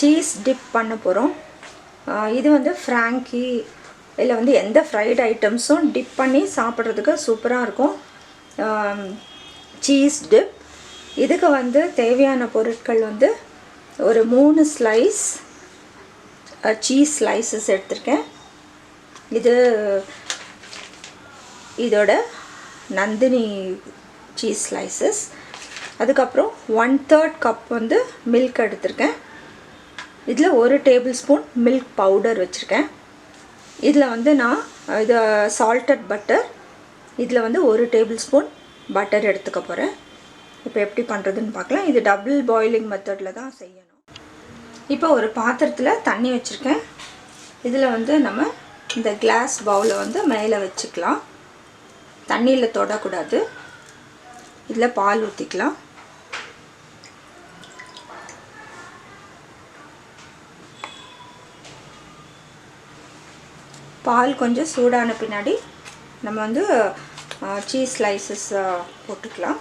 Cheese tip பண்ண போகிறோம். இது வந்து ஃப்ராங்கி இல்லை வந்து எந்த ஃப்ரைட் ஐட்டம்ஸும் டிப் பண்ணி சாப்பிட்றதுக்கு சூப்பராக இருக்கும். Cheese dip. இதுக்கு வந்து தேவையான பொருட்கள் வந்து ஒரு 3 ஸ்லைஸ் சீஸ் ஸ்லைசஸ் எடுத்திருக்கேன். இதோட நந்தினி சீஸ் ஸ்லைசஸ். அதுக்கப்புறம் 1/3 கப் வந்து மில்க் எடுத்திருக்கேன். இதில் 1 டேபிள் ஸ்பூன் மில்க் பவுடர் வச்சுருக்கேன். இதில் வந்து நான் இது சால்டட் பட்டர், இதில் வந்து 1 டேபிள் ஸ்பூன் பட்டர் எடுத்துக்க போகிறேன். இப்போ எப்படி பண்ணுறதுன்னு பார்க்கலாம். இது டபுள் பாயிலிங் மெத்தடில் தான் செய்யணும். இப்போ ஒரு பாத்திரத்தில் தண்ணி வச்சுருக்கேன். இதில் வந்து நம்ம இந்த கிளாஸ் பவுலை வந்து மேலே வச்சுக்கலாம். தண்ணியில் தொடக்கூடாது. இதில் பால் ஊற்றிக்கலாம். பால் கொஞ்சம் சூடான பின்னாடி நம்ம வந்து சீஸ் ஸ்லைசஸ் போட்டுக்கலாம்.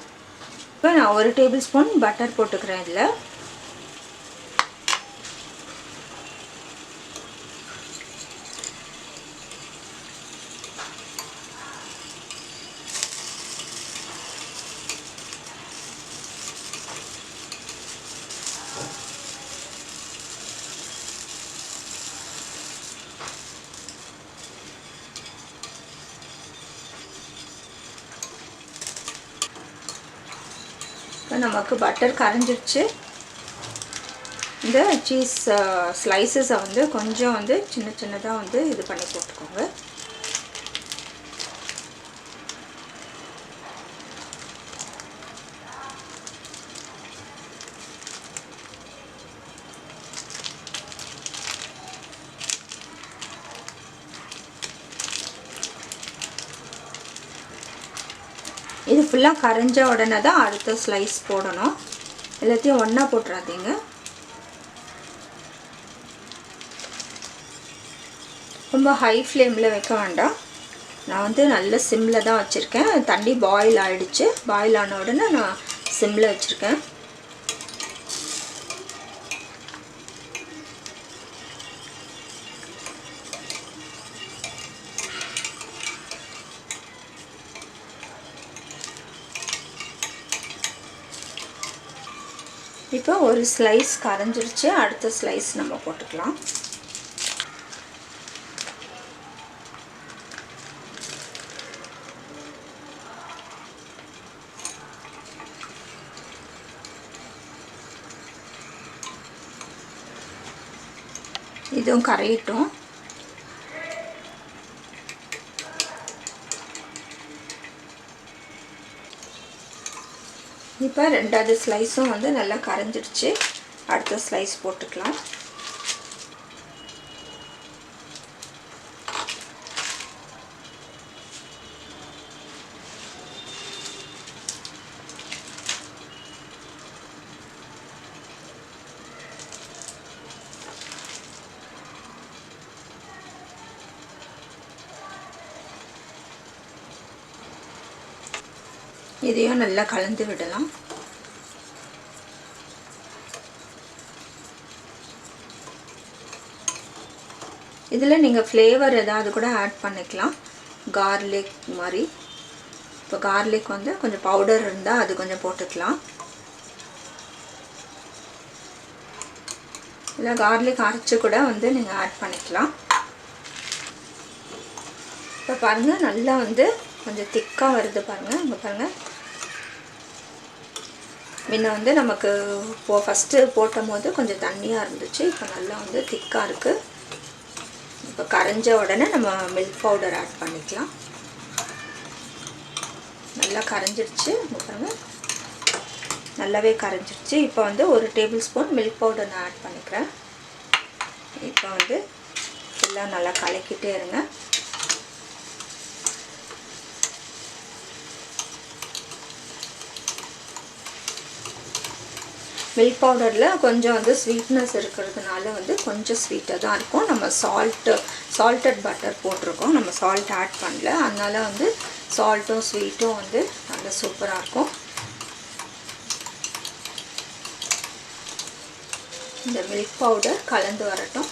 இப்போ நான் 1 டேபிள் ஸ்பூன் பட்டர் போட்டுக்கிறேன். இதில் நமக்கு பட்டர் கரைஞ்சிடுச்சு. இந்த சீஸ் ஸ்லைசஸை வந்து கொஞ்சம் வந்து சின்ன சின்னதாக வந்து இது பண்ணி போட்டுக்கோங்க. இது ஃபுல்லாக கரைஞ்ச உடனே தான் அடுத்த ஸ்லைஸ் போடணும். எல்லாத்தையும் ஒன்றா போட்டுறாதீங்க. ரொம்ப ஹை ஃப்ளேமில் வைக்க வேண்டாம். நான் வந்து நல்ல சிம்மில் தான் வச்சுருக்கேன். தண்ணி பாயில் ஆகிடுச்சு. பாயில் ஆன உடனே நான் சிம்மில் வச்சுருக்கேன். இப்போ ஒரு ஸ்லைஸ் கரைஞ்சிருச்சு. அடுத்த ஸ்லைஸ் நம்ம போட்டுக்கலாம். இதுவும் கரையட்டும். இப்போ ரெண்டாவது ஸ்லைஸும் வந்து நல்லா கரைஞ்சிடுச்சு. அடுத்த ஸ்லைஸ் போட்டுக்கலாம். இதையும் நல்லா கலந்து விடலாம். இதில் நீங்கள் ஃப்ளேவர் ஏதாவது கூட ஆட் பண்ணிக்கலாம். கார்லிக் மாதிரி. இப்போ கார்லிக் வந்து கொஞ்சம் பவுடர் இருந்தால் அது கொஞ்சம் போட்டுக்கலாம். இல்லை கார்லிக் அரைச்சி கூட வந்து நீங்கள் ஆட் பண்ணிக்கலாம். இப்போ பாருங்கள், நல்லா வந்து கொஞ்சம் திக்காக வருது பாருங்கள். இங்கே பாருங்கள், முன்ன வந்து நமக்கு ஃபஸ்ட்டு போட்டும் போது கொஞ்சம் தண்ணியாக இருந்துச்சு. இப்போ நல்லா வந்து திக்காக இருக்குது. இப்போ கரைஞ்ச உடனே நம்ம மில்க் பவுடர் ஆட் பண்ணிக்கலாம். நல்லா கரைஞ்சிடுச்சு. இங்கே பாருங்கள், நல்லாவே கரைஞ்சிடுச்சு. இப்போ வந்து 1 டேபிள் ஸ்பூன் மில்க் பவுடர் நான் ஆட் பண்ணிக்கிறேன். இப்போ வந்து ஃபுல்லாக நல்லா கலக்கிட்டே இருங்க. மில்க் பவுடரில் கொஞ்சம் வந்து ஸ்வீட்னஸ் இருக்கிறதுனால வந்து கொஞ்சம் ஸ்வீட்டாக தான் இருக்கும். நம்ம சால்டட் பட்டர் போட்டிருக்கோம். நம்ம சால்ட் ஆட் பண்ணல. அதனால் வந்து சால்ட்டும் ஸ்வீட்டும் வந்து நல்லா சூப்பராக இருக்கும். இந்த மில்க் பவுடர் கலந்து வரட்டும்.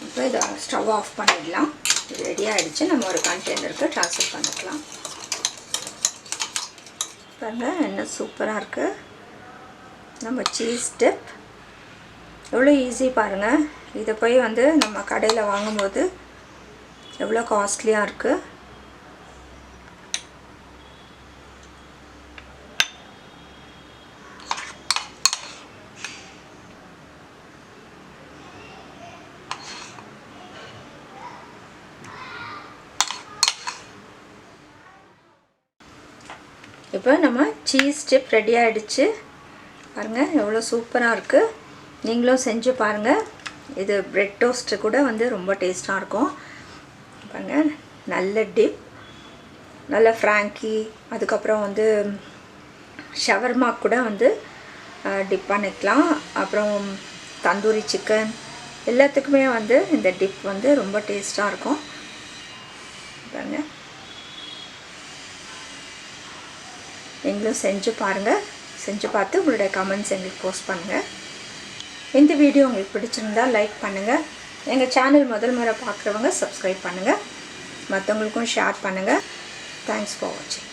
இப்போ இதை ஸ்டவ் ஆஃப் பண்ணிடலாம். இது ரெடி ஆகிடுச்சு. நம்ம ஒரு கண்டெய்னருக்கு ட்ரான்ஸ்ஃபர் பண்ணிக்கலாம். பாருங்கள் என்ன சூப்பராக இருக்குது நம்ம சீஸ் டிப். எவ்வளோ ஈஸி பாருங்கள். இதை போய் வந்து நம்ம கடையில் வாங்கும்போது எவ்வளோ காஸ்ட்லியாக இருக்குது. இப்போ நம்ம சீஸ் டிப் ரெடி ஆகிடுச்சு. பாருங்கள் எவ்வளோ சூப்பராக இருக்குது. நீங்களும் செஞ்சு பாருங்கள். இது பிரெட் டோஸ்ட்டு கூட வந்து ரொம்ப டேஸ்ட்டாக இருக்கும். பாருங்கள் நல்ல டிப். நல்ல ஃப்ராங்கி, அதுக்கப்புறம் வந்து ஷவர்மா கூட வந்து டிப் பண்ணிக்கலாம். அப்புறம் தந்தூரி சிக்கன் எல்லாத்துக்குமே வந்து இந்த டிப் வந்து ரொம்ப டேஸ்ட்டாக இருக்கும். பாருங்கள் நீங்களும் செஞ்சு பாருங்கள். செஞ்சு பார்த்து உங்களுடைய கமெண்ட்ஸ் எங்களுக்கு போஸ்ட் பண்ணுங்கள். இந்த வீடியோ உங்களுக்கு பிடிச்சிருந்தால் லைக் பண்ணுங்கள். எங்கள் சேனல் முதல் முறை பார்க்குறவங்க சப்ஸ்கிரைப் பண்ணுங்கள். மற்றவங்களுக்கும் ஷேர் பண்ணுங்கள். தேங்க்ஸ் ஃபார் வாட்சிங்.